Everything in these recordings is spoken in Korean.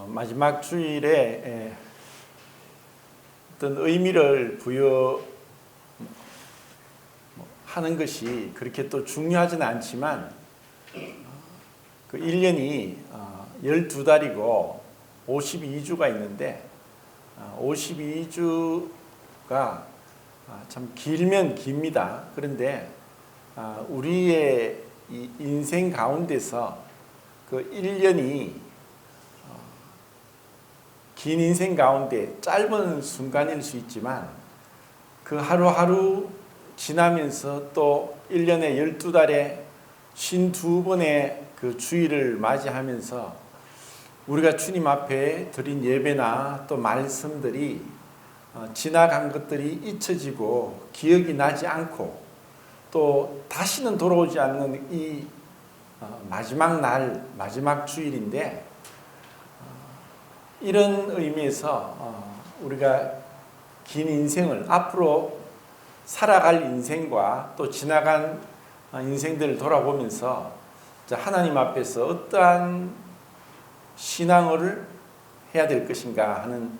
마지막 주일에 어떤 의미를 부여하는 것이 그렇게 또 중요하지는 않지만 그 1년이 12달이고 52주가 있는데 52주가 참 길면 깁니다. 그런데 우리의 이 인생 가운데서 그 1년이 긴 인생 가운데 짧은 순간일 수 있지만 그 하루하루 지나면서 또 1년에 12달에 52번의 그 주일을 맞이하면서 우리가 주님 앞에 드린 예배나 또 말씀들이 지나간 것들이 잊혀지고 기억이 나지 않고 또 다시는 돌아오지 않는 이 마지막 날, 마지막 주일인데 이런 의미에서 우리가 긴 인생을 앞으로 살아갈 인생과 또 지나간 인생들을 돌아보면서 하나님 앞에서 어떠한 신앙을 해야 될 것인가 하는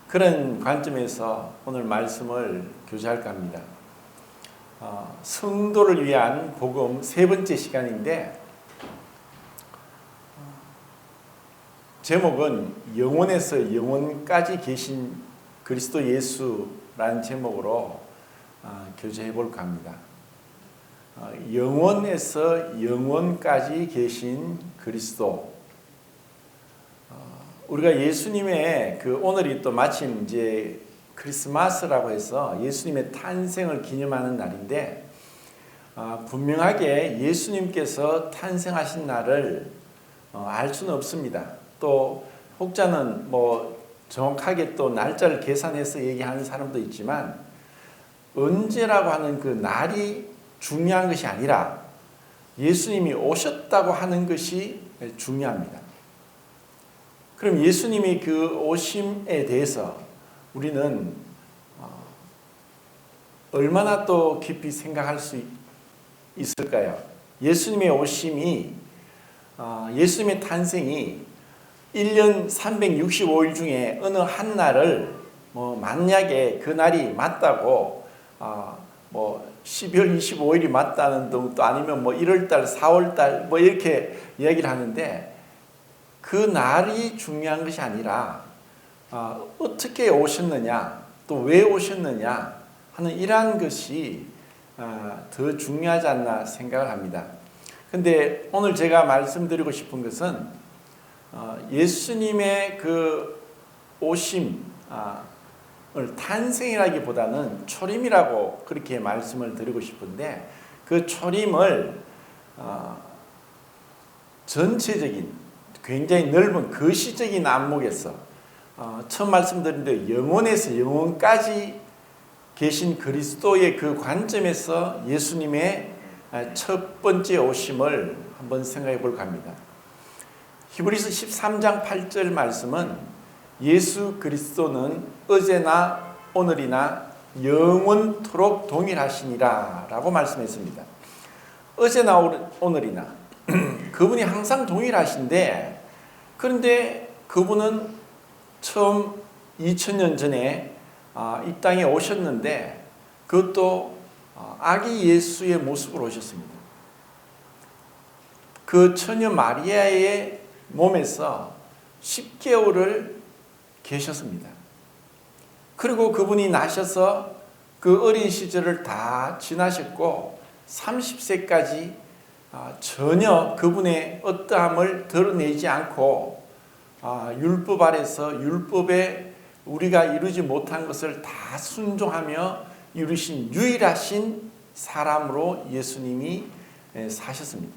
그런 관점에서 오늘 말씀을 교제할까 합니다. 성도를 위한 복음 세 번째 시간인데 제목은 영원에서 영원까지 계신 그리스도 예수라는 제목으로 교제해 볼까 합니다. 영원에서 영원까지 계신 그리스도. 우리가 예수님의 오늘이 또 마침 이제 크리스마스라고 해서 예수님의 탄생을 기념하는 날인데 분명하게 예수님께서 탄생하신 날을 알 수는 없습니다. 또 혹자는 정확하게 또 날짜를 계산해서 얘기하는 사람도 있지만 언제라고 하는 그 날이 중요한 것이 아니라 예수님이 오셨다고 하는 것이 중요합니다. 그럼 예수님이 그 오심에 대해서 우리는 얼마나 또 깊이 생각할 수 있을까요? 예수님의 오심이 예수님의 탄생이 1년 365일 중에 어느 한 날을 만약에 그 날이 맞다고 12월 25일이 맞다는 또 아니면 1월달 4월달 이렇게 이야기를 하는데 그 날이 중요한 것이 아니라 어떻게 오셨느냐 또 왜 오셨느냐 하는 이러한 것이 더 중요하지 않나 생각을 합니다. 근데 오늘 제가 말씀드리고 싶은 것은 예수님의 그 오심을 탄생이라기보다는 초림이라고 그렇게 말씀을 드리고 싶은데 그 초림을 전체적인 굉장히 넓은 거시적인 안목에서 처음 말씀드린 대로 영원에서 영원까지 계신 그리스도의 그 관점에서 예수님의 첫 번째 오심을 한번 생각해 볼까 합니다. 히브리서 13장 8절 말씀은 예수 그리스도는 어제나 오늘이나 영원토록 동일하시니라 라고 말씀했습니다. 어제나 오늘이나 그분이 항상 동일하신데 그런데 그분은 처음 2000년 전에 이 땅에 오셨는데 그것도 아기 예수의 모습으로 오셨습니다. 그 처녀 마리아의 몸에서 10개월을 계셨습니다. 그리고 그분이 나셔서 그 어린 시절을 다 지나셨고 30세까지 전혀 그분의 어떠함을 드러내지 않고 율법 아래서 율법에 우리가 이루지 못한 것을 다 순종하며 이루신 유일하신 사람으로 예수님이 사셨습니다.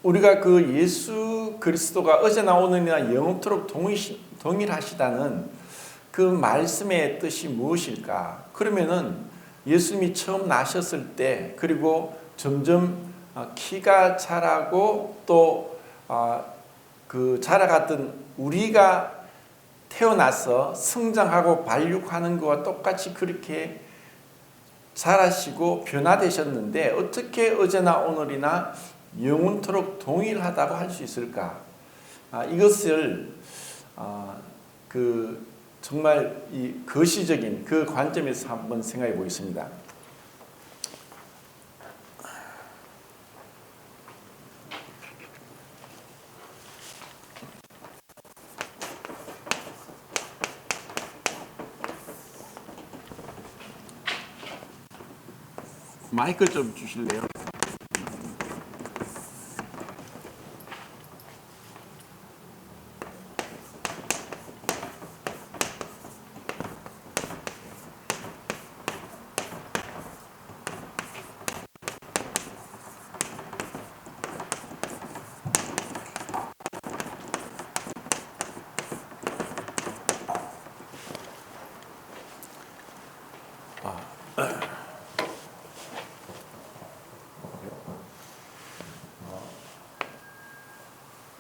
우리가 그 예수 그리스도가 어제나 오늘이나 영원토록 동일하시다는 그 말씀의 뜻이 무엇일까? 그러면은 예수님이 처음 나셨을 때 그리고 점점 키가 자라고 또 그 자라갔던 우리가 태어나서 성장하고 발육하는 것과 똑같이 그렇게 자라시고 변화되셨는데 어떻게 어제나 오늘이나 영원토록 동일하다고 할 수 있을까? 이것을 정말 이 거시적인 그 관점에서 한번 생각해 보겠습니다. 마이크 좀 주실래요?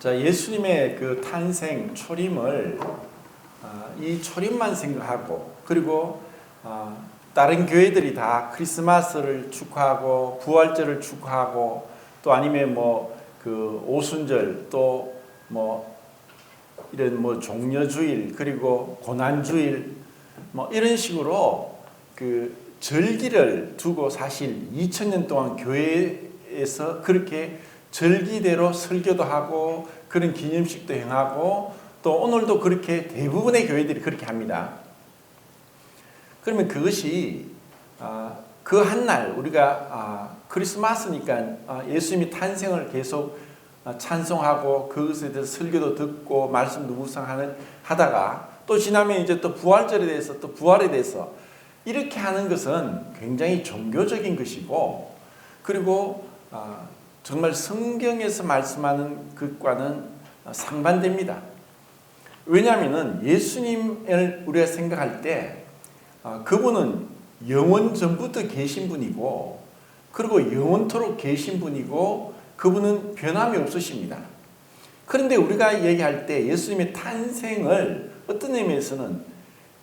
자, 예수님의 그 탄생, 초림을 이 초림만 생각하고, 그리고 다른 교회들이 다 크리스마스를 축하하고 부활절을 축하하고, 또 아니면 그 오순절, 또 이런 종려주일, 그리고 고난주일 이런 식으로 그 절기를 두고 사실 2000년 동안 교회에서 그렇게 절기대로 설교도 하고 그런 기념식도 행하고, 또 오늘도 그렇게 대부분의 교회들이 그렇게 합니다. 그러면 그것이 그 한날 우리가 크리스마스니까 예수님이 탄생을 계속 찬송하고 그것에 대해서 설교도 듣고 말씀도 묵상하다가 또 지나면 이제 또 부활절에 대해서 또 부활에 대해서 이렇게 하는 것은 굉장히 종교적인 것이고, 그리고 정말 성경에서 말씀하는 것과는 상반됩니다. 왜냐하면 예수님을 우리가 생각할 때 그분은 영원 전부터 계신 분이고, 그리고 영원토록 계신 분이고, 그분은 변함이 없으십니다. 그런데 우리가 얘기할 때 예수님의 탄생을 어떤 의미에서는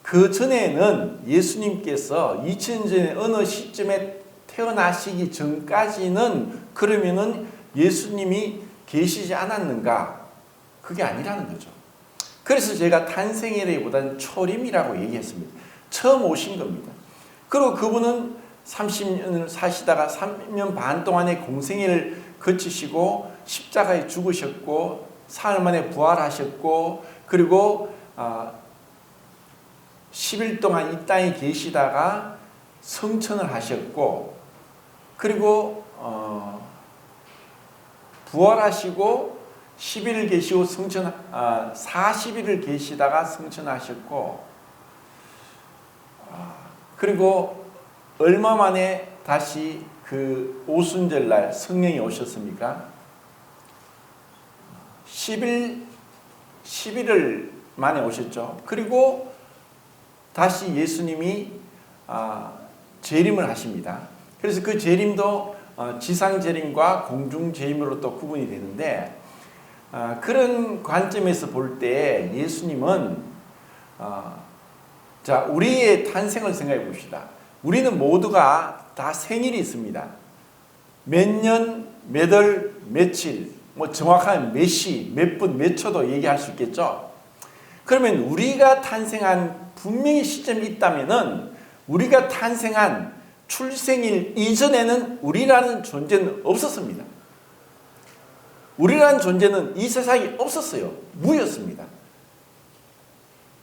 그 전에는 예수님께서 2000년 전에 어느 시점에 태어나시기 전까지는 그러면은 예수님이 계시지 않았는가? 그게 아니라는 거죠. 그래서 제가 탄생이라기보다는 초림이라고 얘기했습니다. 처음 오신 겁니다. 그리고 그분은 30년을 사시다가 3년 반 동안의 공생애를 거치시고 십자가에 죽으셨고 사흘 만에 부활하셨고, 그리고 10일 동안 이 땅에 계시다가 성천을 하셨고, 그리고 부활하시고 10일 계시고 40일을 계시다가 성천하셨고, 그리고 얼마 만에 다시 그 오순절날 성령이 오셨습니까? 11일을 만에 오셨죠. 그리고 다시 예수님이 재림을 하십니다. 그래서 그 재림도 지상 재림과 공중 재림으로 또 구분이 되는데, 그런 관점에서 볼 때 예수님은 자, 우리의 탄생을 생각해 봅시다. 우리는 모두가 다 생일이 있습니다. 몇 년, 몇 월, 며칠, 정확한 몇 시, 몇 분, 몇 초도 얘기할 수 있겠죠. 그러면 우리가 탄생한 분명히 시점이 있다면은 우리가 탄생한 출생일 이전에는 우리라는 존재는 없었습니다. 우리라는 존재는 이 세상에 없었어요. 무였습니다.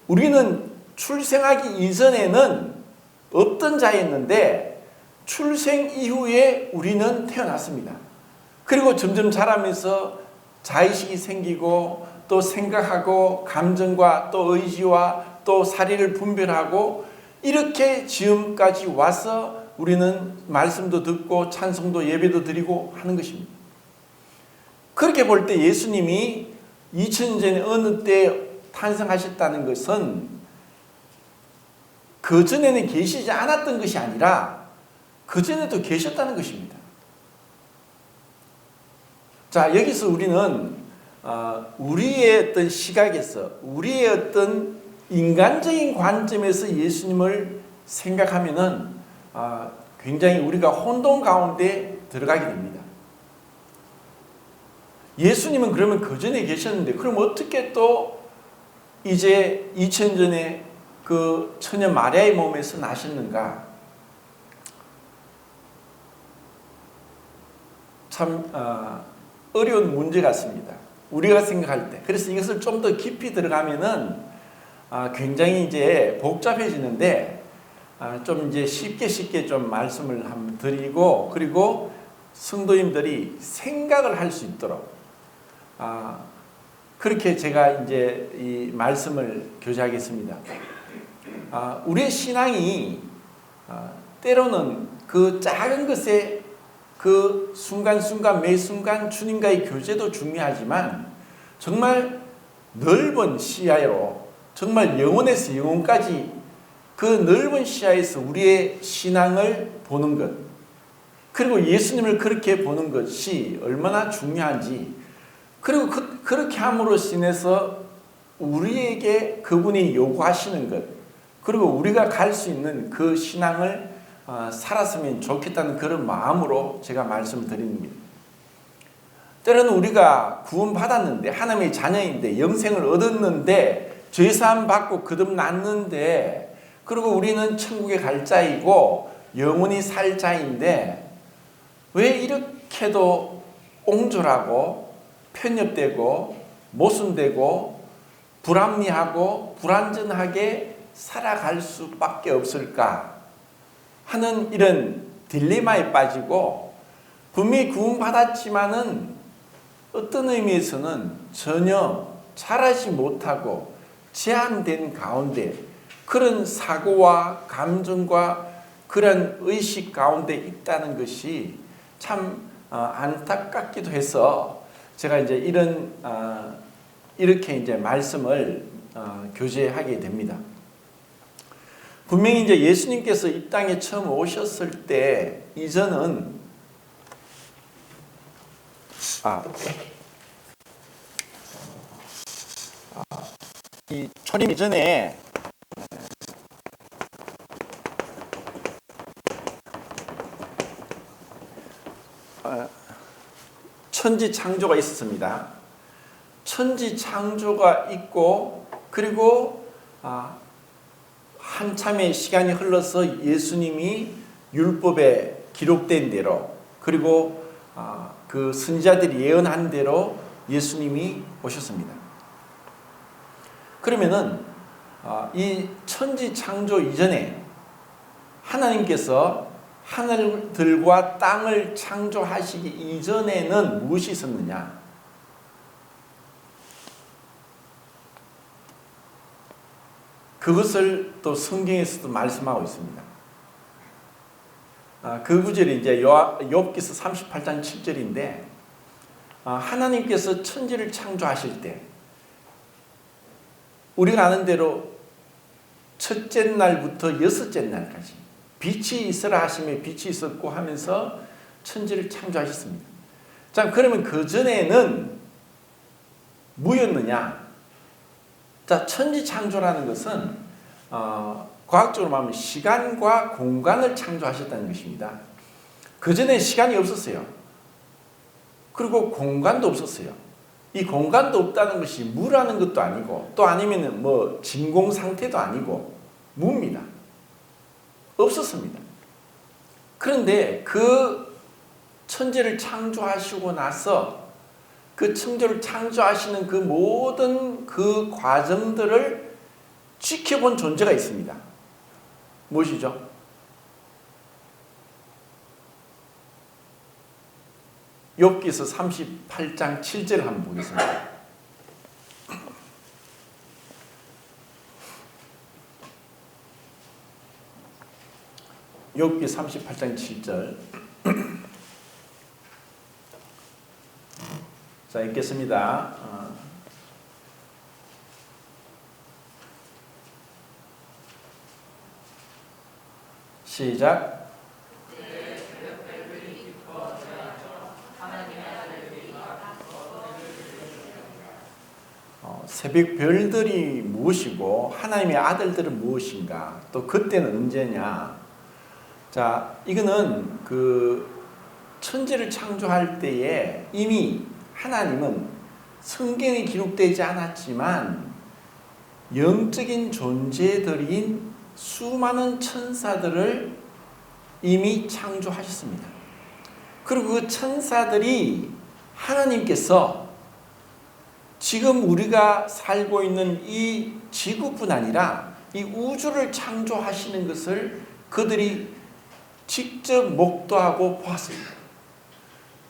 우리는 출생하기 이전에는 없던 자였는데 출생 이후에 우리는 태어났습니다. 그리고 점점 자라면서 자의식이 생기고 또 생각하고 감정과 또 의지와 또 사리를 분별하고 이렇게 지금까지 와서 우리는 말씀도 듣고 찬송도 예배도 드리고 하는 것입니다. 그렇게 볼 때 예수님이 2000년 전에 어느 때 탄생하셨다는 것은 그전에는 계시지 않았던 것이 아니라 그전에도 계셨다는 것입니다. 자, 여기서 우리는 우리의 어떤 시각에서, 우리의 어떤 인간적인 관점에서 예수님을 생각하면은 굉장히 우리가 혼돈 가운데 들어가게 됩니다. 예수님은 그러면 그 전에 계셨는데 그럼 어떻게 또 이제 2000전에 그 처녀 마리아의 몸에서 나셨는가? 참 어려운 문제 같습니다. 우리가 생각할 때. 그래서 이것을 좀 더 깊이 들어가면은 굉장히 이제 복잡해지는데 좀 이제 쉽게 좀 말씀을 한번 드리고 그리고 성도님들이 생각을 할 수 있도록 그렇게 제가 이제 이 말씀을 교제하겠습니다. 우리의 신앙이 때로는 그 작은 것에 그 순간순간 매 순간 주님과의 교제도 중요하지만 정말 넓은 시야로 정말 영혼에서 영혼까지 그 넓은 시야에서 우리의 신앙을 보는 것 그리고 예수님을 그렇게 보는 것이 얼마나 중요한지 그리고 그렇게 함으로써 인해서 우리에게 그분이 요구하시는 것 그리고 우리가 갈 수 있는 그 신앙을 살았으면 좋겠다는 그런 마음으로 제가 말씀을 드리는 겁니다. 때로는 우리가 구원받았는데 하나님의 자녀인데 영생을 얻었는데 죄사함 받고 거듭났는데 그리고 우리는 천국에 갈 자이고 영원히 살 자인데 왜 이렇게도 옹졸하고 편협되고 모순되고 불합리하고 불완전하게 살아갈 수밖에 없을까 하는 이런 딜레마에 빠지고 분명히 구원받았지만은 어떤 의미에서는 전혀 잘하지 못하고 제한된 가운데 그런 사고와 감정과 그런 의식 가운데 있다는 것이 참 안타깝기도 해서 제가 이제 이렇게 이제 말씀을 교제하게 됩니다. 분명히 이제 예수님께서 이 땅에 처음 오셨을 때 이전은 이 초림 이전에 천지 창조가 있었습니다. 천지 창조가 있고 그리고 한참의 시간이 흘러서 예수님이 율법에 기록된 대로 그리고 그 선지자들이 예언한 대로 예수님이 오셨습니다. 그러면은 이 천지 창조 이전에 하나님께서 하늘들과 땅을 창조하시기 이전에는 무엇이 있었느냐? 그것을 또 성경에서도 말씀하고 있습니다. 그 구절이 이제 욥기서 38장 7절인데 하나님께서 천지를 창조하실 때 우리가 아는 대로 첫째 날부터 여섯째 날까지 빛이 있으라 하시며 빛이 있었고 하면서 천지를 창조하셨습니다. 자, 그러면 그 전에는 뭐였느냐? 자, 천지 창조라는 것은 과학적으로 말하면 시간과 공간을 창조하셨다는 것입니다. 그 전에 시간이 없었어요. 그리고 공간도 없었어요. 이 공간도 없다는 것이 무라는 것도 아니고 또 아니면은 뭐 진공 상태도 아니고 무입니다. 없었습니다. 그런데 그 천지를 창조하시고 나서 그 천지를 창조하시는 그 모든 그 과정들을 지켜본 존재가 있습니다. 무엇이죠? 욥기서 38장 7절 한번 보겠습니다. 욥기 38장 7절 자, 읽겠습니다. 시작. 새벽 별들이 무엇이고 하나님의 아들들은 무엇인가? 또 그때는 언제냐? 자, 이거는 그 천지를 창조할 때에 이미 하나님은 성경에 기록되지 않았지만 영적인 존재들인 수많은 천사들을 이미 창조하셨습니다. 그리고 그 천사들이 하나님께서 지금 우리가 살고 있는 이 지구뿐 아니라 이 우주를 창조하시는 것을 그들이 직접 목도하고 보았습니다.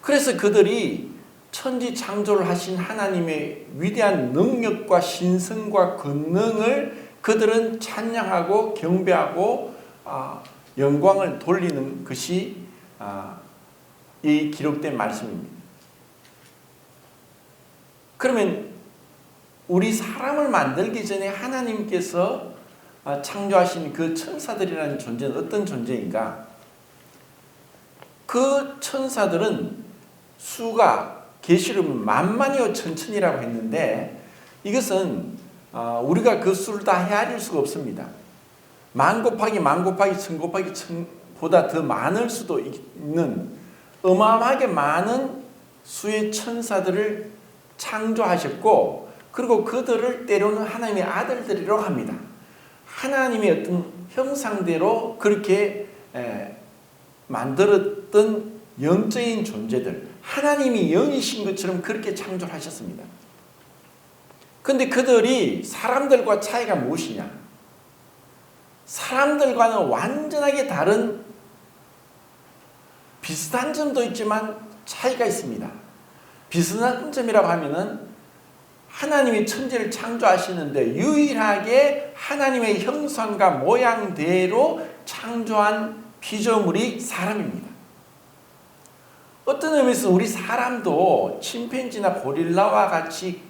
그래서 그들이 천지 창조를 하신 하나님의 위대한 능력과 신성과 권능을 그들은 찬양하고 경배하고 영광을 돌리는 것이 이 기록된 말씀입니다. 그러면 우리 사람을 만들기 전에 하나님께서 창조하신 그 천사들이라는 존재는 어떤 존재인가? 그 천사들은 수가 계시록은 만만이요 천천이라고 했는데 이것은 우리가 그 수를 다 헤아릴 수가 없습니다. 만 곱하기 만 곱하기 천 곱하기 천보다 더 많을 수도 있는 어마어마하게 많은 수의 천사들을 창조하셨고 그리고 그들을 때로는 하나님의 아들들이라고 합니다. 하나님의 어떤 형상대로 그렇게 만들었던 영적인 존재들, 하나님이 영이신 것처럼 그렇게 창조하셨습니다. 그런데 그들이 사람들과 차이가 무엇이냐? 사람들과는 완전하게 다른 비슷한 점도 있지만 차이가 있습니다. 비슷한 점이라고 하면은 하나님이 천지를 창조하시는데 유일하게 하나님의 형상과 모양대로 창조한 피조물이 사람입니다. 어떤 의미에서 우리 사람도 침팬지나 고릴라와 같이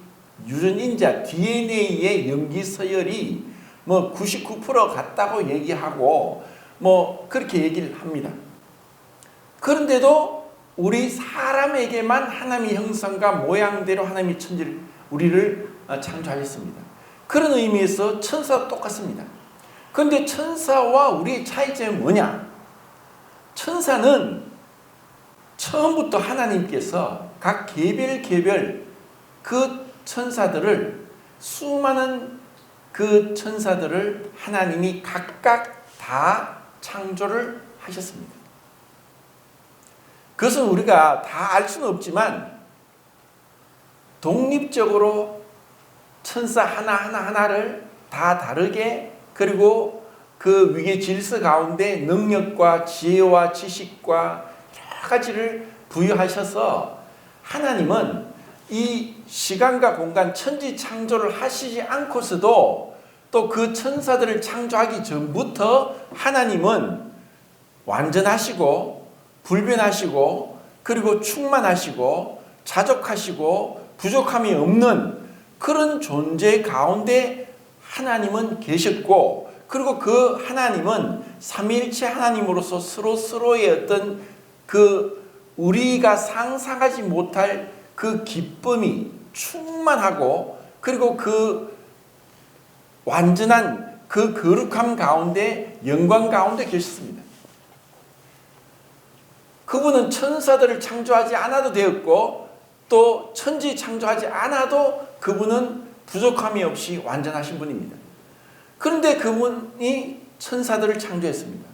유전인자 DNA의 염기 서열이 99% 같다고 얘기하고 그렇게 얘기를 합니다. 그런데도 우리 사람에게만 하나님의 형상과 모양대로 하나님이 천지를 우리를 창조하셨습니다. 그런 의미에서 천사와 똑같습니다. 그런데 천사와 우리의 차이점이 뭐냐? 천사는 처음부터 하나님께서 각 개별 그 천사들을 수많은 그 천사들을 하나님이 각각 다 창조를 하셨습니다. 그것은 우리가 다 알 수는 없지만 독립적으로 천사 하나하나를 다 다르게 그리고 그 위계 질서 가운데 능력과 지혜와 지식과 여러 가지를 부여하셔서 하나님은 이 시간과 공간 천지 창조를 하시지 않고서도 또 그 천사들을 창조하기 전부터 하나님은 완전하시고 불변하시고 그리고 충만하시고 자족하시고 부족함이 없는 그런 존재 가운데 하나님은 계셨고 그리고 그 하나님은 삼위일체 하나님으로서 서로의 어떤 그 우리가 상상하지 못할 그 기쁨이 충만하고 그리고 그 완전한 그 거룩함 가운데 영광 가운데 계셨습니다. 그분은 천사들을 창조하지 않아도 되었고 또 천지 창조하지 않아도 그분은 부족함이 없이 완전하신 분입니다. 그런데 그분이 천사들을 창조했습니다.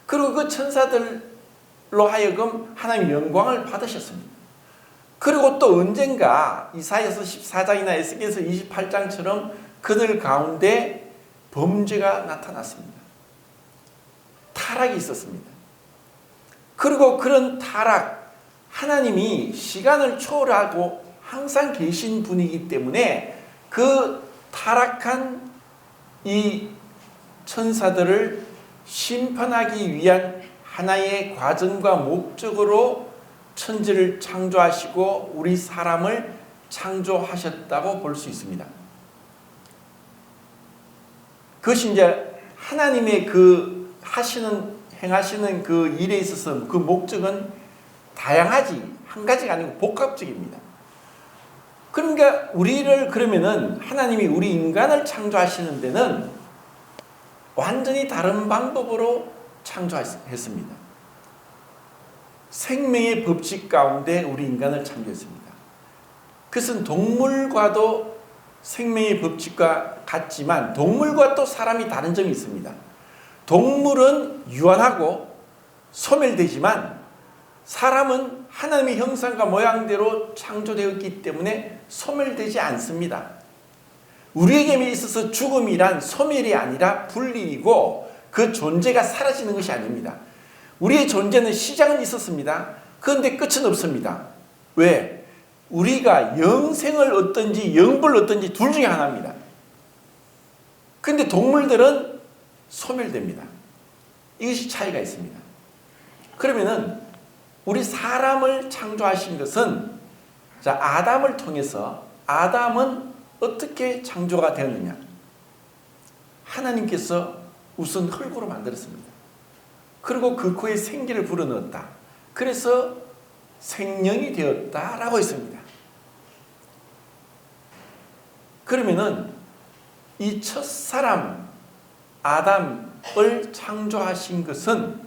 그리고 그 천사들로 하여금 하나님의 영광을 받으셨습니다. 그리고 또 언젠가 이사야서 14장이나 에스겔서 28장처럼 그들 가운데 범죄가 나타났습니다. 타락이 있었습니다. 그리고 그런 타락, 하나님이 시간을 초월하고 항상 계신 분이기 때문에 그 타락한 이 천사들을 심판하기 위한 하나의 과정과 목적으로 천지를 창조하시고 우리 사람을 창조하셨다고 볼 수 있습니다. 그것이 이제 하나님의 그 행하시는 그 일에 있어서 그 목적은 다양하지 한 가지가 아니고 복합적입니다. 그러니까 우리를 그러면은 하나님이 우리 인간을 창조하시는 데는 완전히 다른 방법으로 창조했습니다. 생명의 법칙 가운데 우리 인간을 창조했습니다. 그것은 동물과도 생명의 법칙과 같지만 동물과 또 사람이 다른 점이 있습니다. 동물은 유한하고 소멸되지만 사람은 하나님의 형상과 모양대로 창조되었기 때문에 소멸되지 않습니다. 우리에게 있어서 죽음이란 소멸이 아니라 분리이고 그 존재가 사라지는 것이 아닙니다. 우리의 존재는 시작은 있었습니다. 그런데 끝은 없습니다. 왜? 우리가 영생을 얻든지 영벌을 얻든지 둘 중에 하나입니다. 그런데 동물들은 소멸됩니다. 이것이 차이가 있습니다. 그러면은 우리 사람을 창조하신 것은 자, 아담을 통해서 아담은 어떻게 창조가 되었느냐? 하나님께서 우선 흙으로 만들었습니다. 그리고 그 코에 생기를 불어넣었다. 그래서 생명이 되었다라고 했습니다. 그러면은 이 첫사람 아담을 창조하신 것은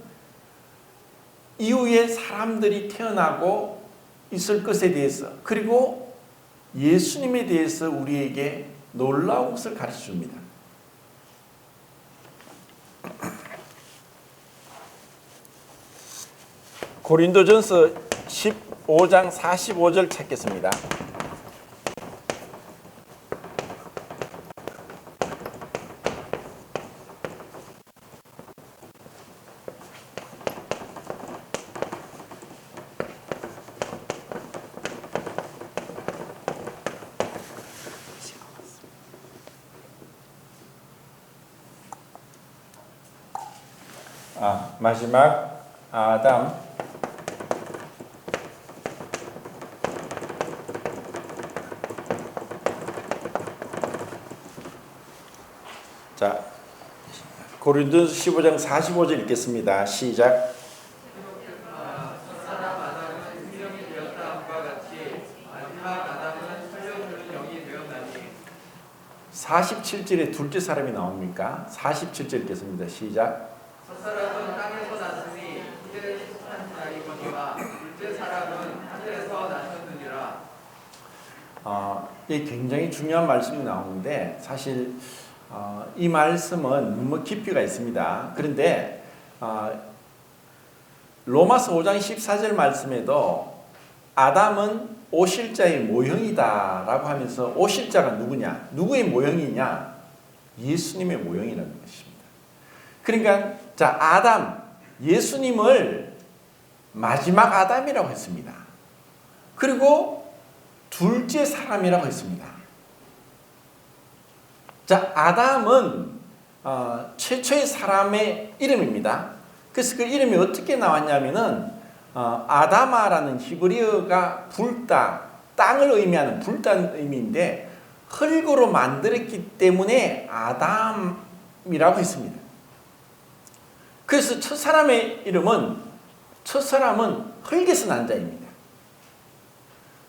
이후에 사람들이 태어나고 있을 것에 대해서 그리고 예수님에 대해서 우리에게 놀라운 것을 가르쳐 줍니다. 고린도전서 15장 45절 찾겠습니다. 마지막 아담 자 고린도전서 15장 45절 읽겠습니다. 시작. 47절에 둘째 사람이 나옵니까? 47절 읽겠습니다. 시작. 첫사람은 땅에서 났으니 이제 속한 자이거니와 둘째 사람은 하늘에서 나셨느니라. 이게 굉장히 중요한 말씀이 나오는데 사실 이 말씀은 너무 깊이가 있습니다. 그런데 로마서 5장 14절 말씀에도 아담은 오실자의 모형이다라고 하면서 오실자가 누구냐? 누구의 모형이냐? 예수님의 모형이라는 것입니다. 그러니까 자 아담, 예수님을 마지막 아담이라고 했습니다. 그리고 둘째 사람이라고 했습니다. 자 아담은 최초의 사람의 이름입니다. 그래서 그 이름이 어떻게 나왔냐면은 아다마라는 히브리어가 불다, 땅을 의미하는 불다는 의미인데 흙으로 만들었기 때문에 아담이라고 했습니다. 그래서 첫사람의 이름은 첫사람은 흙에서 난 자입니다.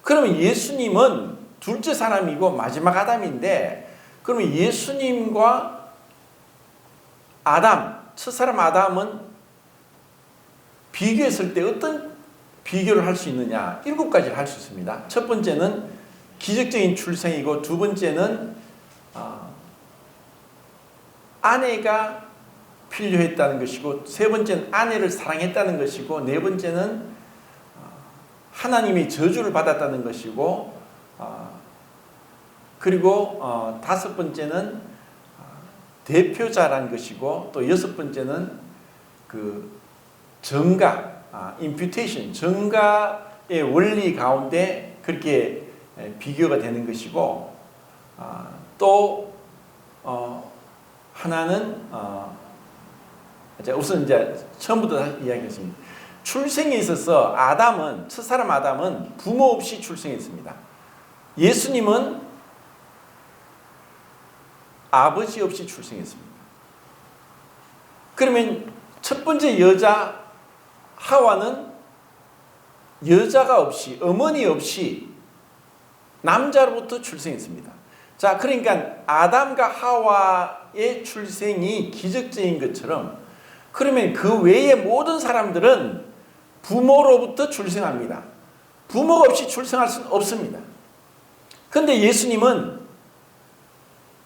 그러면 예수님은 둘째 사람이고 마지막 아담인데 그러면 예수님과 아담, 첫사람 아담은 비교했을 때 어떤 비교를 할 수 있느냐? 7가지를 할 수 있습니다. 첫 번째는 기적적인 출생이고 두 번째는 아내가 필요했다는 것이고 세 번째는 아내를 사랑했다는 것이고 네 번째는 하나님의 저주를 받았다는 것이고 그리고 다섯 번째는 대표자라는 것이고 또 여섯 번째는 그 정가, imputation, 정가의 원리 가운데 그렇게 비교가 되는 것이고 또 하나는 우선 이제 처음부터 이야기했습니다. 출생에 있어서 아담은 첫사람 아담은 부모 없이 출생했습니다. 예수님은 아버지 없이 출생했습니다. 그러면 첫 번째 여자 하와는 여자가 없이 어머니 없이 남자로부터 출생했습니다. 자, 그러니까 아담과 하와의 출생이 기적적인 것처럼 그러면 그 외의 모든 사람들은 부모로부터 출생합니다. 부모가 없이 출생할 수는 없습니다. 근데 예수님은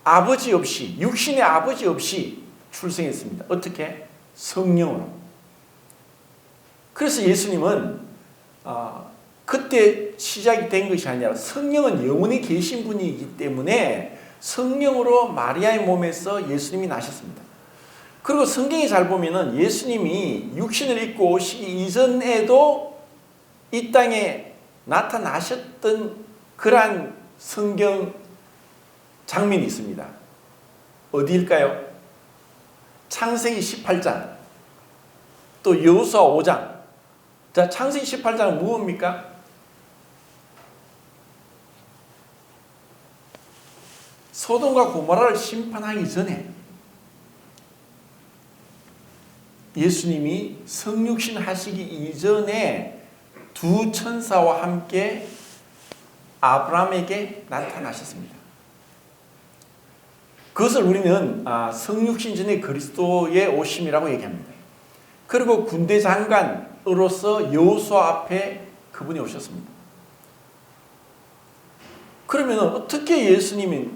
아버지 없이, 육신의 아버지 없이 출생했습니다. 어떻게? 성령으로. 그래서 예수님은 그때 시작이 된 것이 아니라 성령은 영원히 계신 분이기 때문에 성령으로 마리아의 몸에서 예수님이 나셨습니다. 그리고 성경에 잘 보면은 예수님이 육신을 입고 오시기 이전에도 이 땅에 나타나셨던 그러한 성경 장면이 있습니다. 어디일까요? 창세기 18장, 또 여호수아 5장. 자, 창세기 18장은 무엇입니까? 소돔과 고모라를 심판하기 전에 예수님이 성육신 하시기 이전에 두 천사와 함께 아브라함에게 나타나셨습니다. 그것을 우리는 성육신 전에 그리스도의 오심이라고 얘기합니다. 그리고 군대 장관으로서 여호수아 앞에 그분이 오셨습니다. 그러면 어떻게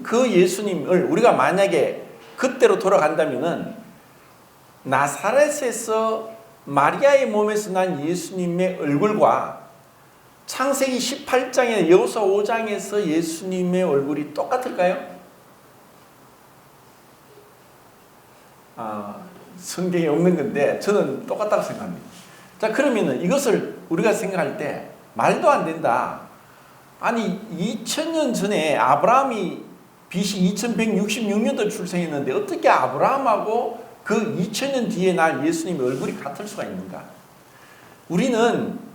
그 예수님을 우리가 만약에 그때로 돌아간다면은 나사렛에서 마리아의 몸에서 난 예수님의 얼굴과 창세기 18장에 여호수아 5장에서 예수님의 얼굴이 똑같을까요? 성경에 없는 건데 저는 똑같다고 생각합니다. 자, 그러면은 이것을 우리가 생각할 때 말도 안 된다. 아니 2000년 전에 아브라함이 BC 2166년도 출생했는데 어떻게 아브라함하고 그 2000년 뒤에 날 예수님의 얼굴이 같을 수가 있는가? 우리는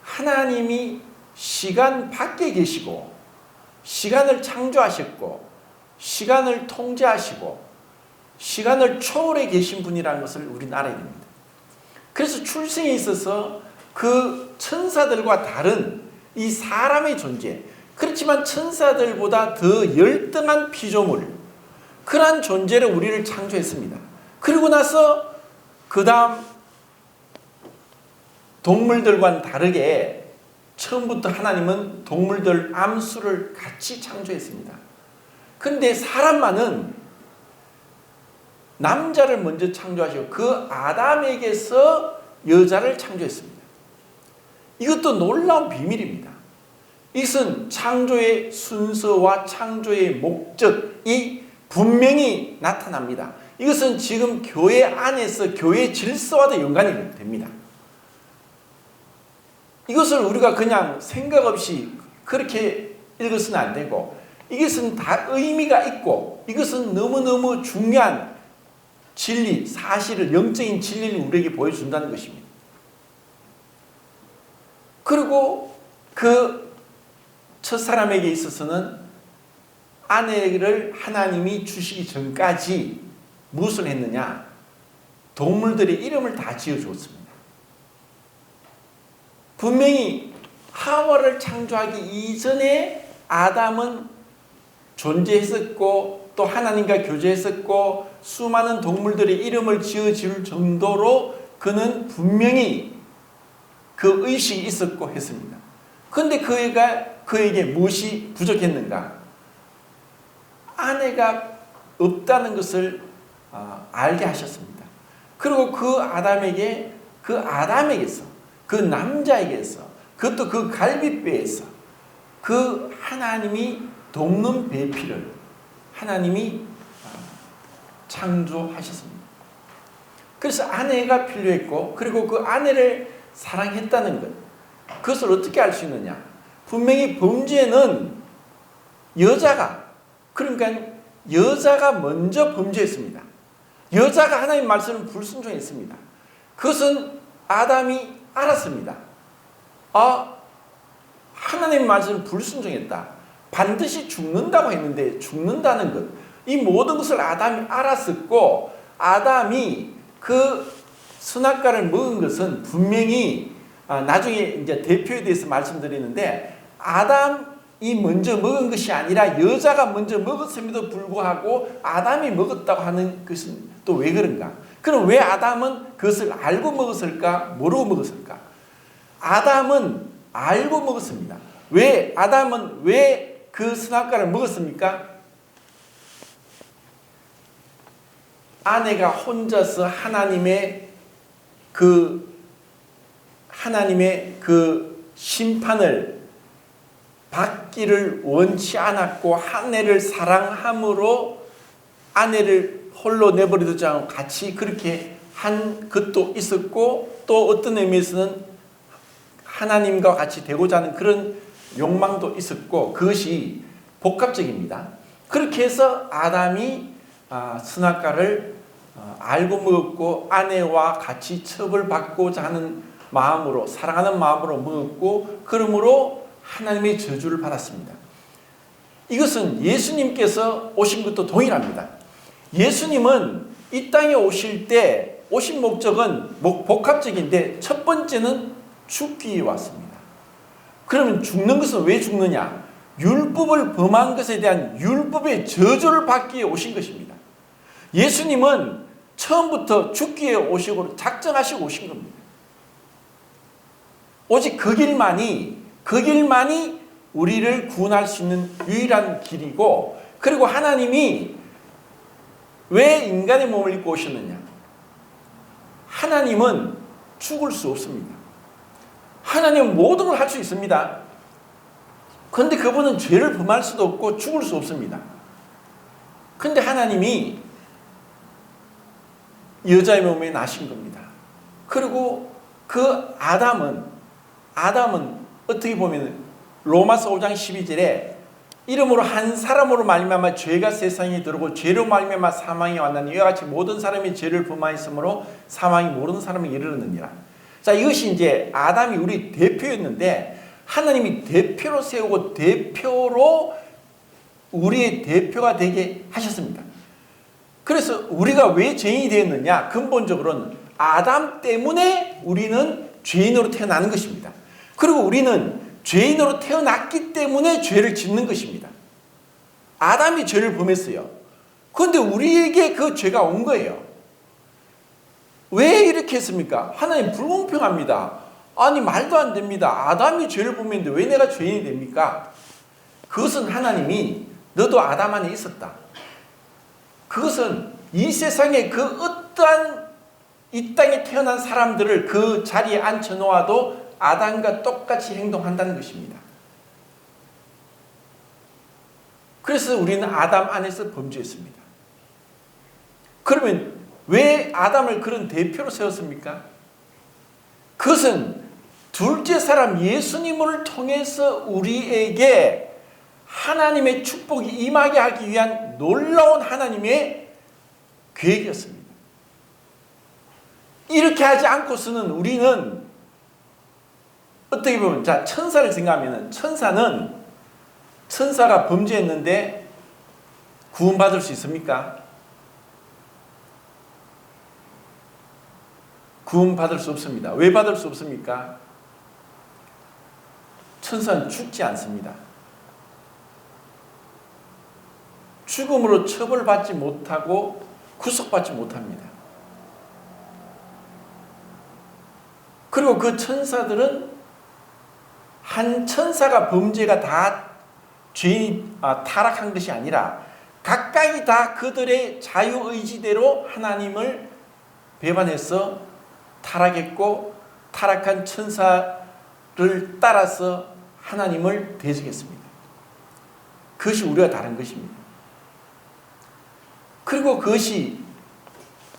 하나님이 시간 밖에 계시고 시간을 창조하셨고 시간을 통제하시고 시간을 초월해 계신 분이라는 것을 우리는 알아야 됩니다. 그래서 출생에 있어서 그 천사들과 다른 이 사람의 존재, 그렇지만 천사들보다 더 열등한 피조물, 그러한 존재로 우리를 창조했습니다. 그리고 나서 그 다음 동물들과는 다르게 처음부터 하나님은 동물들 암수를 같이 창조했습니다. 그런데 사람만은 남자를 먼저 창조하시고 그 아담에게서 여자를 창조했습니다. 이것도 놀라운 비밀입니다. 이것은 창조의 순서와 창조의 목적이 분명히 나타납니다. 이것은 지금 교회 안에서 교회 질서와도 연관이 됩니다. 이것을 우리가 그냥 생각 없이 그렇게 읽어서는 안 되고 이것은 다 의미가 있고 이것은 너무너무 중요한 진리, 사실을, 영적인 진리를 우리에게 보여준다는 것입니다. 그리고 그 첫사람에게 있어서는 아내를 하나님이 주시기 전까지 무엇을 했느냐? 동물들의 이름을 다 지어주었습니다. 분명히 하와를 창조하기 이전에 아담은 존재했었고 또 하나님과 교제했었고 수많은 동물들의 이름을 지어줄 정도로 그는 분명히 그 의식이 있었고 했습니다. 그런데 그에게 무엇이 부족했는가? 아내가 없다는 것을 알게 하셨습니다. 그리고 그 아담에게서 그 남자에게서 그것도 그 갈빗배에서 그 하나님이 돕는 배필을 하나님이 창조하셨습니다. 그래서 아내가 필요했고 그리고 그 아내를 사랑했다는 것, 그것을 어떻게 알 수 있느냐? 분명히 범죄는 그러니까 여자가 먼저 범죄했습니다. 여자가 하나님 말씀을 불순종했습니다. 그것은 아담이 알았습니다. 하나님 말씀을 불순종했다. 반드시 죽는다고 했는데 죽는다는 것, 이 모든 것을 아담이 알았었고 아담이 그 선악과를 먹은 것은 분명히 나중에 이제 대표에 대해서 말씀드리는데 아담이 먼저 먹은 것이 아니라 여자가 먼저 먹었음에도 불구하고 아담이 먹었다고 하는 것은 또 왜 그런가? 그럼 왜 아담은 그것을 알고 먹었을까? 모르고 먹었을까? 아담은 알고 먹었습니다. 아담은 왜 그 선악과를 먹었습니까? 아내가 혼자서 하나님의 그 심판을 받기를 원치 않았고 아내를 사랑함으로 아내를 홀로 내버려두지 않고 같이 그렇게 한 것도 있었고, 또 어떤 의미에서는 하나님과 같이 되고자 하는 그런 욕망도 있었고, 그것이 복합적입니다. 그렇게 해서 아담이 선악과를 알고 먹었고 아내와 같이 처벌받고자 하는 마음으로, 사랑하는 마음으로 먹었고, 그러므로 하나님의 저주를 받았습니다. 이것은 예수님께서 오신 것도 동일합니다. 예수님은 이 땅에 오실 때 오신 목적은 복합적인데, 첫 번째는 죽기 위해 왔습니다. 그러면 죽는 것은 왜 죽느냐? 율법을 범한 것에 대한 율법의 저주를 받기 위해 오신 것입니다. 예수님은 처음부터 죽기 위해 오시고 작정하시고 오신 겁니다. 오직 그 길만이 우리를 구원할 수 있는 유일한 길이고, 그리고 하나님이 왜 인간의 몸을 입고 오셨느냐? 하나님은 죽을 수 없습니다. 하나님은 모든 걸 할 수 있습니다. 그런데 그분은 죄를 범할 수도 없고 죽을 수 없습니다. 그런데 하나님이 여자의 몸에 나신 겁니다. 그리고 그 아담은 어떻게 보면 로마서 5장 12절에 이름으로 한 사람으로 말미암아 죄가 세상에 들어오고 죄로 말미암아 사망이 왔나니 이와 같이 모든 사람이 죄를 범하였으므로 사망이 모르는 사람에게 이르렀느니라. 자, 이것이 이제 아담이 우리 대표였는데, 하나님이 대표로 세우고 대표로 우리의 대표가 되게 하셨습니다. 그래서 우리가 왜 죄인이 되었느냐? 근본적으로는 아담 때문에 우리는 죄인으로 태어나는 것입니다. 그리고 우리는 죄인으로 태어났기 때문에 죄를 짓는 것입니다. 아담이 죄를 범했어요. 그런데 우리에게 그 죄가 온 거예요. 왜 이렇게 했습니까? 하나님 불공평합니다. 아니, 말도 안 됩니다. 아담이 죄를 범했는데 왜 내가 죄인이 됩니까? 그것은 하나님이 너도 아담 안에 있었다. 그것은 이 세상에 그 어떠한 이 땅에 태어난 사람들을 그 자리에 앉혀놓아도 아담과 똑같이 행동한다는 것입니다. 그래서 우리는 아담 안에서 범죄했습니다. 그러면 왜 아담을 그런 대표로 세웠습니까? 그것은 둘째 사람 예수님을 통해서 우리에게 하나님의 축복이 임하게 하기 위한 놀라운 하나님의 계획이었습니다. 이렇게 하지 않고서는 우리는 어떻게 보면, 자, 천사를 생각하면 천사가 범죄했는데 구원받을 수 있습니까? 구원받을 수 없습니다. 왜 받을 수 없습니까? 천사는 죽지 않습니다. 죽음으로 처벌받지 못하고 구속받지 못합니다. 그리고 그 천사들은 한 천사가 범죄가 다 죄인이 타락한 것이 아니라 각각이 다 그들의 자유의지대로 하나님을 배반해서 타락했고, 타락한 천사를 따라서 하나님을 대적했습니다. 그것이 우리와 다른 것입니다. 그리고 그것이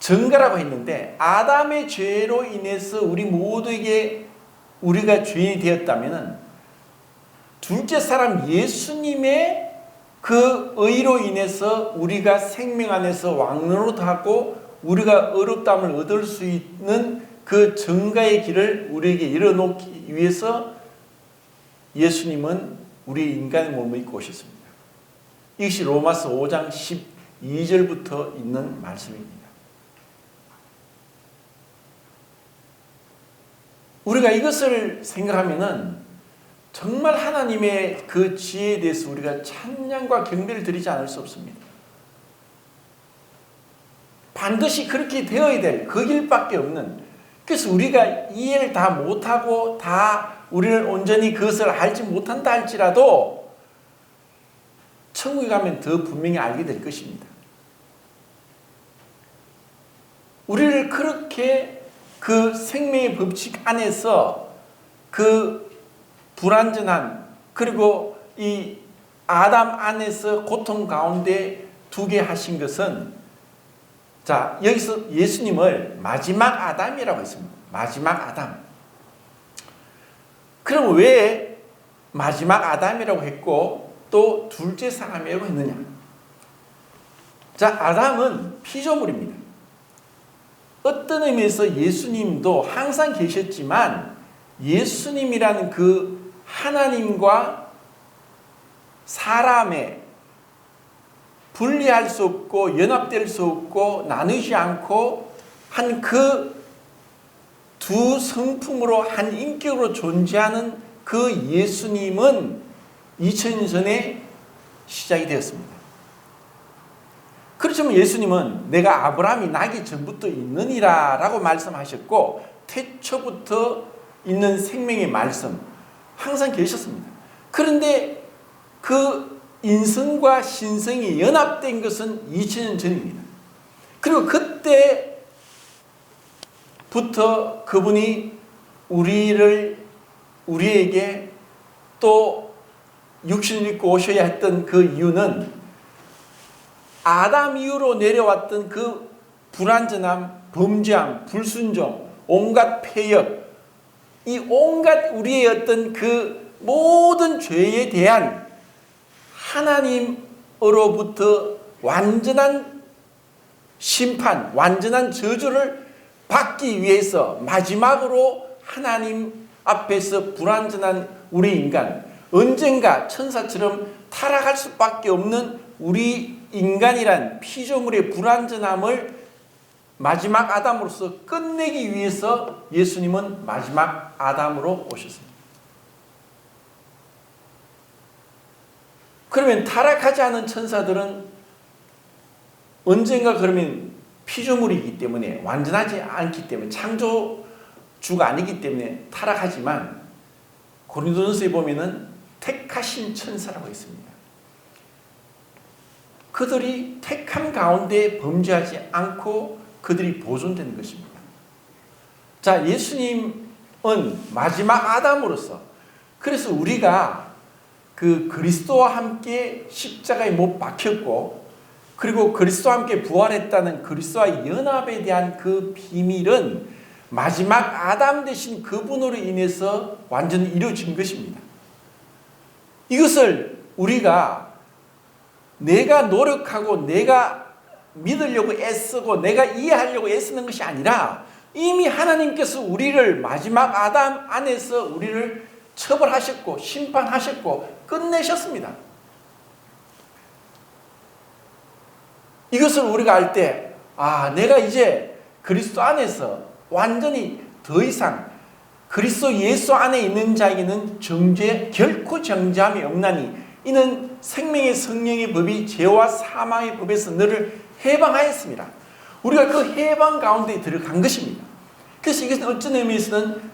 정가라고 했는데, 아담의 죄로 인해서 우리 모두에게 우리가 죄인이 되었다면 둘째 사람 예수님의 그 의로 인해서 우리가 생명 안에서 왕노릇하고 우리가 의롭다함을 얻을 수 있는 그 정가의 길을 우리에게 열어놓기 위해서 예수님은 우리 인간의 몸을 입고 오셨습니다. 이것이 로마서 5장 12절부터 있는 말씀입니다. 우리가 이것을 생각하면은 정말 하나님의 그 지혜에 대해서 우리가 찬양과 경배를 드리지 않을 수 없습니다. 반드시 그렇게 되어야 될 그 길밖에 없는, 그래서 우리가 이해를 다 못하고 다 우리를 온전히 그것을 알지 못한다 할지라도 가면 더 분명히 알게 될 것입니다. 우리를 그렇게 그 생명의 법칙 안에서 그 불완전한, 그리고 이 아담 안에서 고통 가운데 두게 하신 것은, 자, 여기서 예수님을 마지막 아담이라고 했습니다. 마지막 아담. 그럼 왜 마지막 아담이라고 했고 또 둘째 사람이라고 했느냐? 자, 아담은 피조물입니다. 어떤 의미에서 예수님도 항상 계셨지만 예수님이라는 그 하나님과 사람의 분리할 수 없고 연합될 수 없고 나누지 않고 한 그 두 성품으로 한 인격으로 존재하는 그 예수님은 2000년 전에 시작이 되었습니다. 그렇지만 예수님은 내가 아브라함이 나기 전부터 있느니라 라고 말씀하셨고 태초부터 있는 생명의 말씀 항상 계셨습니다. 그런데 그 인성과 신성이 연합된 것은 2000년 전입니다. 그리고 그때부터 그분이 우리에게 또 육신을 입고 오셔야 했던 그 이유는 아담 이후로 내려왔던 그 불완전함, 범죄함, 불순종, 온갖 폐역, 이 온갖 우리의 어떤 그 모든 죄에 대한 하나님으로부터 완전한 심판, 완전한 저주를 받기 위해서 마지막으로 하나님 앞에서 불완전한 우리 인간, 언젠가 천사처럼 타락할 수밖에 없는 우리 인간이란 피조물의 불완전함을 마지막 아담으로서 끝내기 위해서 예수님은 마지막 아담으로 오셨습니다. 그러면 타락하지 않은 천사들은 언젠가 그러면 피조물이기 때문에 완전하지 않기 때문에 창조주가 아니기 때문에 타락하지만 고린도전서에 보면은 택하신 천사라고 있습니다. 그들이 택함 가운데 범죄하지 않고 그들이 보존되는 것입니다. 자, 예수님은 마지막 아담으로서, 그래서 우리가 그 그리스도와 함께 십자가에 못 박혔고 그리고 그리스도와 함께 부활했다는 그리스도와의 연합에 대한 그 비밀은 마지막 아담 되신 그분으로 인해서 완전히 이루어진 것입니다. 이것을 우리가 내가 노력하고 내가 믿으려고 애쓰고 내가 이해하려고 애쓰는 것이 아니라 이미 하나님께서 우리를 마지막 아담 안에서 우리를 처벌하셨고 심판하셨고 끝내셨습니다. 이것을 우리가 알 때, 내가 이제 그리스도 안에서 완전히 더 이상 그리스도 예수 안에 있는 자에게는 결코 정죄함이 없나니 이는 생명의 성령의 법이 죄와 사망의 법에서 너를 해방하였습니다. 우리가 그 해방 가운데 들어간 것입니다. 그래서 이것은 어떤 의미에서는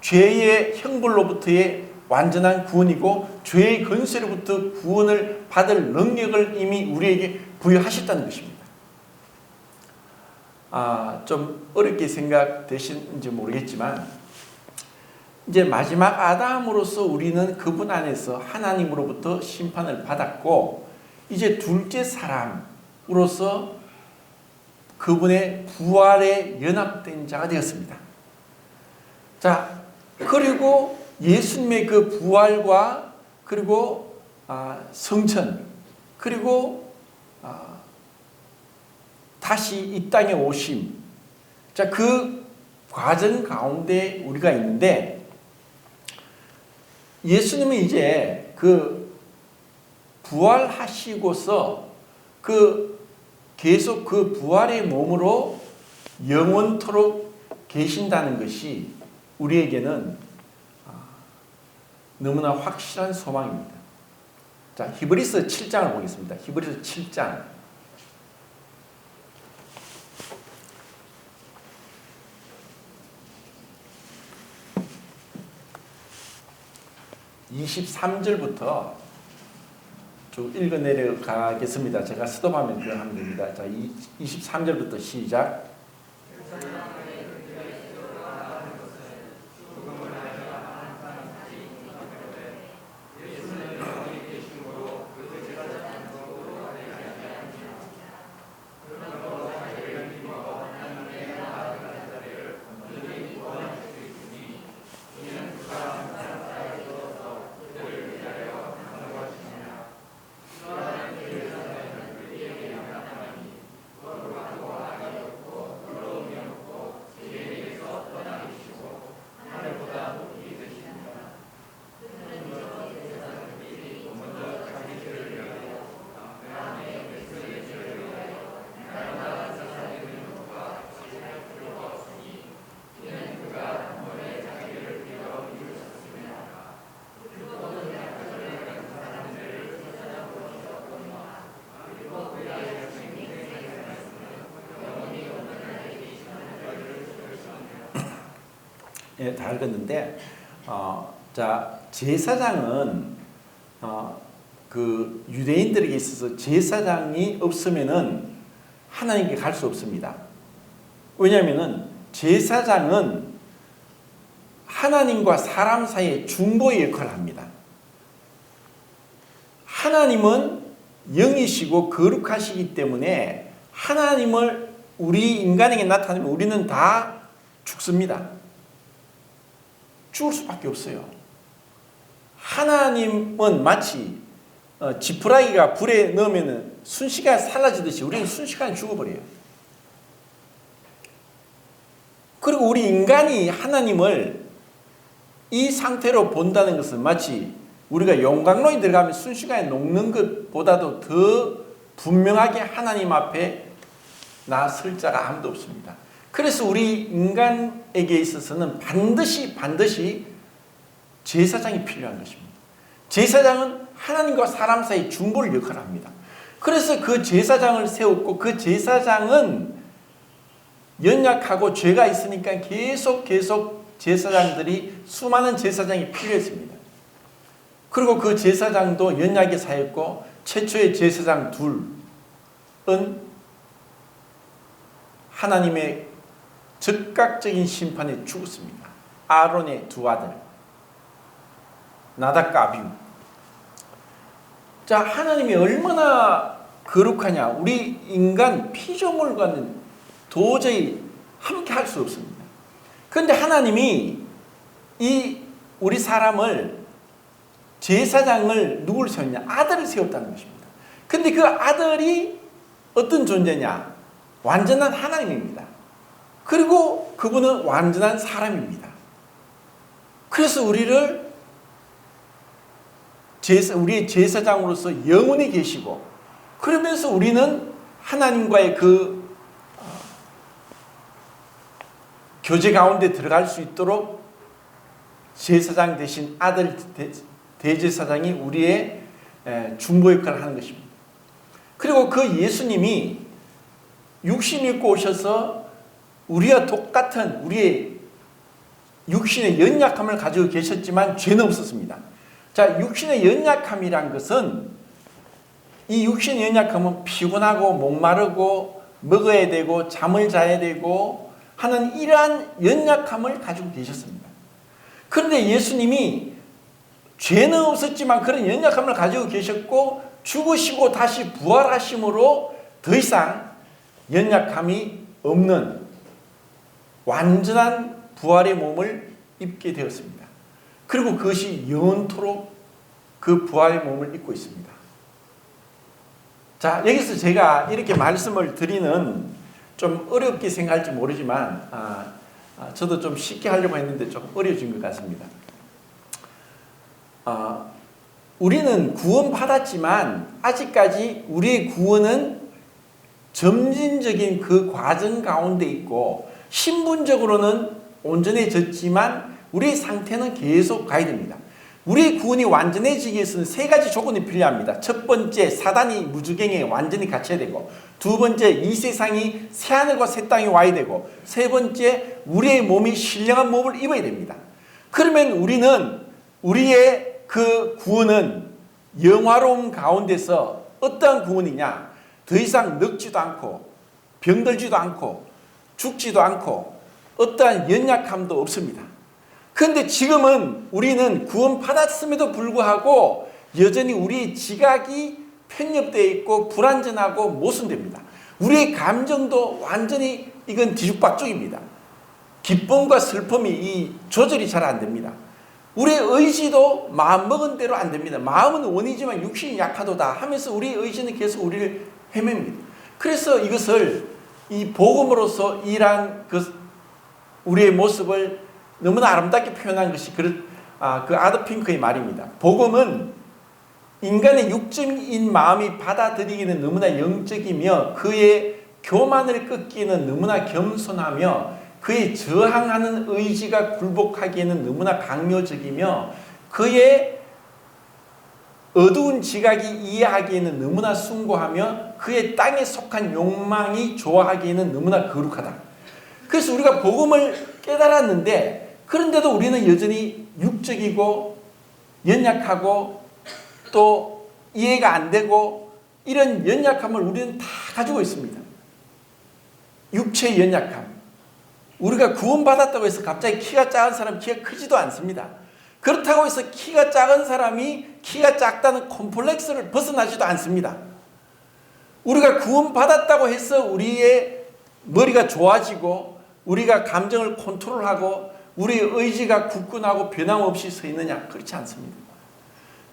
죄의 형벌로부터의 완전한 구원이고 죄의 권세로부터 구원을 받을 능력을 이미 우리에게 부여하셨다는 것입니다. 좀 어렵게 생각되시는지 모르겠지만 이제 마지막 아담으로서 우리는 그분 안에서 하나님으로부터 심판을 받았고 이제 둘째 사람으로서 그분의 부활에 연합된 자가 되었습니다. 자, 그리고 예수님의 그 부활과 그리고 성천 그리고 다시 이 땅에 오심, 자, 그 과정 가운데 우리가 있는데 예수님은 이제 그 부활하시고서 계속 그 부활의 몸으로 영원토록 계신다는 것이 우리에게는 너무나 확실한 소망입니다. 자, 히브리서 7장을 보겠습니다. 히브리서 7장 23절부터 쭉 읽어 내려가겠습니다. 제가 스톱하면 그냥 하면 됩니다. 자, 23절부터 시작. 예, 다 읽었는데, 자, 제사장은 그 유대인들에게 있어서 제사장이 없으면은 하나님께 갈 수 없습니다. 왜냐하면은 제사장은 하나님과 사람 사이의 중보의 역할을 합니다. 하나님은 영이시고 거룩하시기 때문에 하나님을 우리 인간에게 나타내면 우리는 다 죽습니다. 죽을 수밖에 없어요. 하나님은 마치 지푸라기가 불에 넣으면 순식간에 사라지듯이 우리는 순식간에 죽어버려요. 그리고 우리 인간이 하나님을 이 상태로 본다는 것은 마치 우리가 용광로에 들어가면 순식간에 녹는 것보다도 더 분명하게 하나님 앞에 나설 자가 아무도 없습니다. 그래서 우리 인간에게 있어서는 반드시 제사장이 필요한 것입니다. 제사장은 하나님과 사람 사이 중보를 역할을 합니다. 그래서 그 제사장을 세웠고 그 제사장은 연약하고 죄가 있으니까 계속 제사장들이 수많은 제사장이 필요했습니다. 그리고 그 제사장도 연약의 사였고 최초의 제사장 둘은 하나님의 즉각적인 심판에 죽었습니다. 아론의 두 아들 나답과 아비후. 자, 하나님이 얼마나 거룩하냐. 우리 인간 피조물과는 도저히 함께 할 수 없습니다. 그런데 하나님이 이 우리 사람을 제사장을 누구를 세웠냐? 아들을 세웠다는 것입니다. 그런데 그 아들이 어떤 존재냐? 완전한 하나님입니다. 그리고 그분은 완전한 사람입니다. 그래서 우리의 제사장으로서 영원히 계시고 그러면서 우리는 하나님과의 그 교제 가운데 들어갈 수 있도록 제사장 대신 아들 대제사장이 우리의 중보 역할을 하는 것입니다. 그리고 그 예수님이 육신 입고 오셔서 우리와 똑같은 우리의 육신의 연약함을 가지고 계셨지만 죄는 없었습니다. 자, 육신의 연약함이란 것은 이 육신의 연약함은 피곤하고 목마르고 먹어야 되고 잠을 자야 되고 하는 이러한 연약함을 가지고 계셨습니다. 그런데 예수님이 죄는 없었지만 그런 연약함을 가지고 계셨고 죽으시고 다시 부활하심으로 더 이상 연약함이 없는 완전한 부활의 몸을 입게 되었습니다. 그리고 그것이 영원토록 그 부활의 몸을 입고 있습니다. 자, 여기서 제가 이렇게 말씀을 드리는 좀 어렵게 생각할지 모르지만 저도 좀 쉽게 하려고 했는데 조금 어려워진 것 같습니다. 우리는 구원받았지만 아직까지 우리의 구원은 점진적인 그 과정 가운데 있고 신분적으로는 온전해졌지만 우리의 상태는 계속 가야 됩니다. 우리의 구원이 완전해지기 위해서는 세 가지 조건이 필요합니다. 첫 번째, 사단이 무주경에 완전히 갇혀야 되고, 두 번째, 이 세상이 새하늘과 새 땅이 와야 되고, 세 번째, 우리의 몸이 신령한 몸을 입어야 됩니다. 그러면 우리의 그 구원은 영화로움 가운데서 어떠한 구원이냐? 더 이상 늙지도 않고 병들지도 않고 죽지도 않고 어떠한 연약함도 없습니다. 그런데 지금은 우리는 구원받았음에도 불구하고 여전히 우리의 지각이 편협되어 있고 불완전하고 모순됩니다. 우리의 감정도 완전히 이건 뒤죽박죽입니다. 기쁨과 슬픔이 이 조절이 잘 안 됩니다. 우리의 의지도 마음먹은 대로 안 됩니다. 마음은 원이지만 육신이 약하도다 하면서 우리의 의지는 계속 우리를 헤맵니다. 그래서 이것을 이 복음으로서 일한 그 우리의 모습을 너무나 아름답게 표현한 것이 그 아더 핑크의 말입니다. 복음은 인간의 육적인 마음이 받아들이기는 너무나 영적이며 그의 교만을 꺾기는 너무나 겸손하며 그의 저항하는 의지가 굴복하기에는 너무나 강요적이며 그의 어두운 지각이 이해하기에는 너무나 숭고하며 그의 땅에 속한 욕망이 좋아하기에는 너무나 거룩하다. 그래서 우리가 복음을 깨달았는데 그런데도 우리는 여전히 육적이고 연약하고 또 이해가 안 되고 이런 연약함을 우리는 다 가지고 있습니다. 육체의 연약함. 우리가 구원받았다고 해서 갑자기 키가 작은 사람 키가 크지도 않습니다. 그렇다고 해서 키가 작은 사람이 키가 작다는 콤플렉스를 벗어나지도 않습니다. 우리가 구원받았다고 해서 우리의 머리가 좋아지고 우리가 감정을 컨트롤하고 우리의 의지가 굳건하고 변함없이 서 있느냐? 그렇지 않습니다.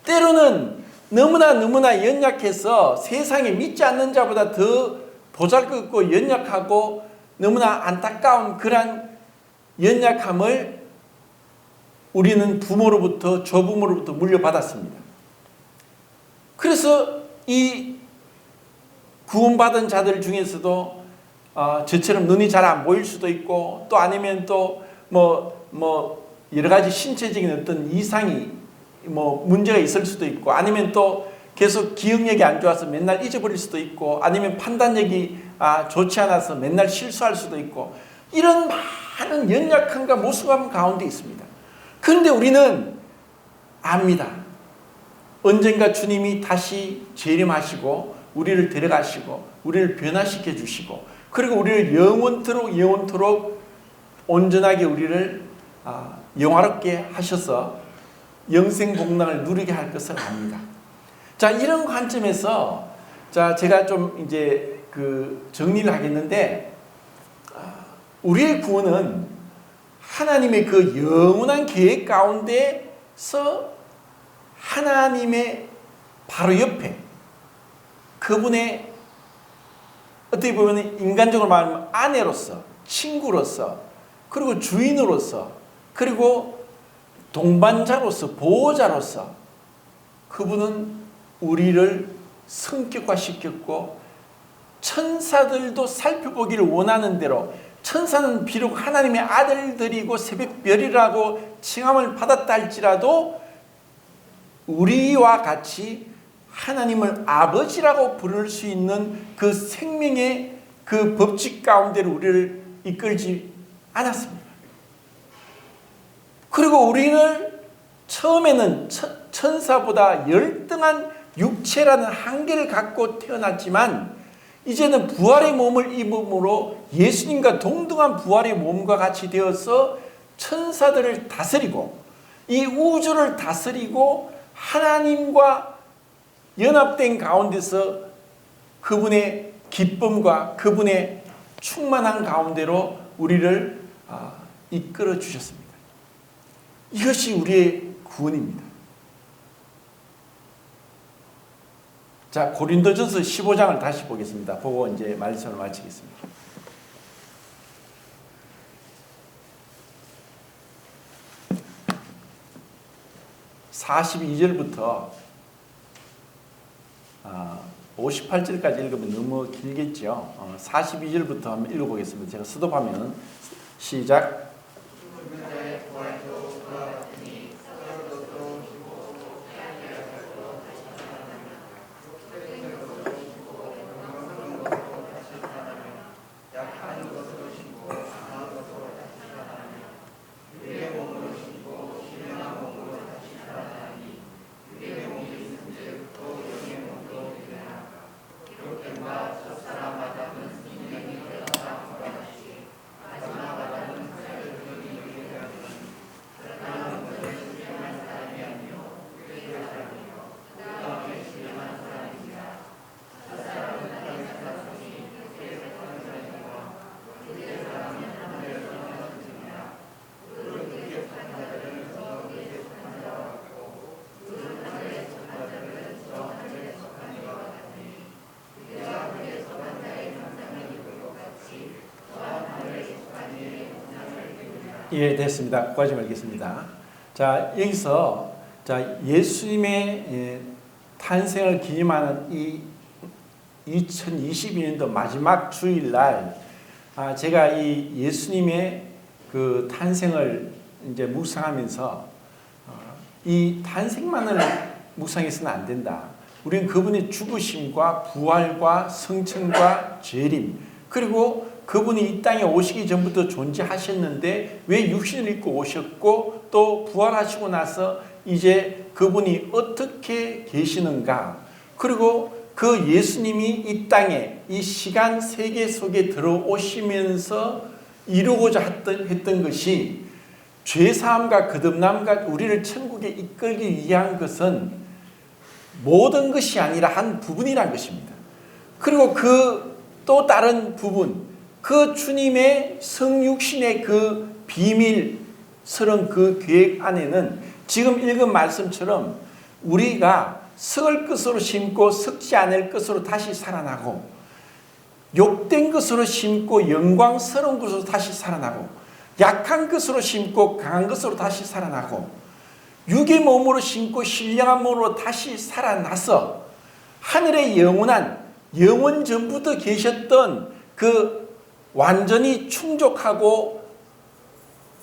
때로는 너무나 연약해서 세상에 믿지 않는 자보다 더 보잘것없고 연약하고 너무나 안타까운 그러한 연약함을 우리는 부모로부터 조부모로부터 물려받았습니다. 그래서 이 구원받은 자들 중에서도 저처럼 눈이 잘 안 보일 수도 있고 또 아니면 또 여러 가지 신체적인 어떤 이상이 문제가 있을 수도 있고 아니면 또 계속 기억력이 안 좋아서 맨날 잊어버릴 수도 있고 아니면 판단력이 좋지 않아서 맨날 실수할 수도 있고 이런 많은 연약함과 모순감 가운데 있습니다. 그런데 우리는 압니다. 언젠가 주님이 다시 재림하시고 우리를 데려가시고 우리를 변화시켜 주시고 그리고 우리를 영원토록 온전하게 우리를 영화롭게 하셔서 영생복락을 누리게 할 것을 압니다. 자, 이런 관점에서 제가 좀 이제 정리를 하겠는데 우리의 구원은 하나님의 그 영원한 계획 가운데서 하나님의 바로 옆에 그분의 어떻게 보면 인간적으로 말하면 아내로서 친구로서 그리고 주인으로서 그리고 동반자로서 보호자로서 그분은 우리를 성격화시켰고 천사들도 살펴보기를 원하는 대로 천사는 비록 하나님의 아들들이고 새벽별이라고 칭함을 받았다 할지라도 우리와 같이 하나님을 아버지라고 부를 수 있는 그 생명의 그 법칙 가운데로 우리를 이끌지 않았습니다. 그리고 우리를 처음에는 천사보다 열등한 육체라는 한계를 갖고 태어났지만 이제는 부활의 몸을 입음으로 예수님과 동등한 부활의 몸과 같이 되어서 천사들을 다스리고 이 우주를 다스리고 하나님과 연합된 가운데서 그분의 기쁨과 그분의 충만한 가운데로 우리를 이끌어 주셨습니다. 이것이 우리의 구원입니다. 자, 고린도전서 15장을 다시 보겠습니다. 보고 이제 말씀을 마치겠습니다. (42절부터) 58절까지 읽으면 너무 길겠죠. 42절부터 한번 읽어보겠습니다. 제가 수도하면 시작. 예, 됐습니다. 거기까지 말겠습니다. 자, 여기서 자, 예수님의 탄생을 기념하는 이 2022년도 마지막 주일날 제가 이 예수님의 그 탄생을 이제 묵상하면서 이 탄생만을 묵상해서는 안 된다. 우리는 그분의 죽으심과 부활과 성천과 재림, 그리고 그분이 이 땅에 오시기 전부터 존재하셨는데 왜 육신을 입고 오셨고 또 부활하시고 나서 이제 그분이 어떻게 계시는가, 그리고 그 예수님이 이 땅에 이 시간 세계 속에 들어오시면서 이루고자 했던 것이 죄사함과 거듭남과 우리를 천국에 이끌기 위한 것은 모든 것이 아니라 한 부분이란 것입니다. 그리고 그 또 다른 부분, 그 주님의 성육신의 그 비밀스러운 그 계획 안에는 지금 읽은 말씀처럼 우리가 썩을 것으로 심고 썩지 않을 것으로 다시 살아나고, 욕된 것으로 심고 영광스러운 것으로 다시 살아나고, 약한 것으로 심고 강한 것으로 다시 살아나고, 육의 몸으로 심고 신령한 몸으로 다시 살아나서 하늘의 영원한 영원 전부터 계셨던 그 완전히 충족하고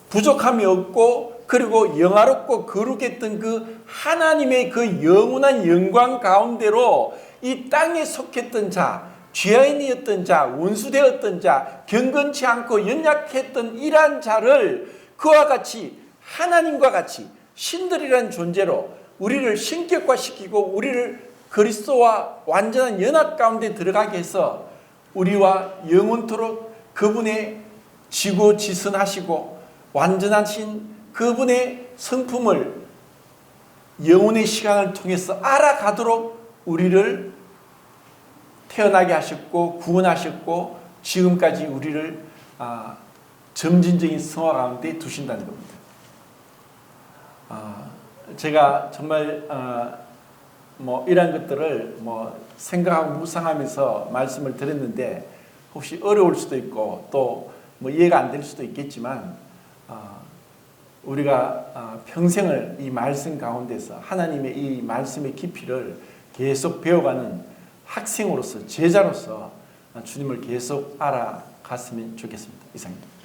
부족함이 없고 그리고 영화롭고 거룩했던 그 하나님의 그 영원한 영광 가운데로 이 땅에 속했던 자, 죄인이었던 자, 원수되었던 자, 경건치 않고 연약했던 이러한 자를 그와 같이 하나님과 같이 신들이라는 존재로 우리를 신격화시키고 우리를 그리스도와 완전한 연합 가운데 들어가게 해서 우리와 영원토록 그분의 지고지선하시고 완전하신 그분의 성품을 영혼의 시간을 통해서 알아가도록 우리를 태어나게 하셨고 구원하셨고 지금까지 우리를 점진적인 성화 가운데 두신다는 겁니다. 제가 정말 이런 것들을 생각하고 묵상하면서 말씀을 드렸는데 혹시 어려울 수도 있고 또 이해가 안 될 수도 있겠지만 우리가 평생을 이 말씀 가운데서 하나님의 이 말씀의 깊이를 계속 배워가는 학생으로서 제자로서 주님을 계속 알아갔으면 좋겠습니다. 이상입니다.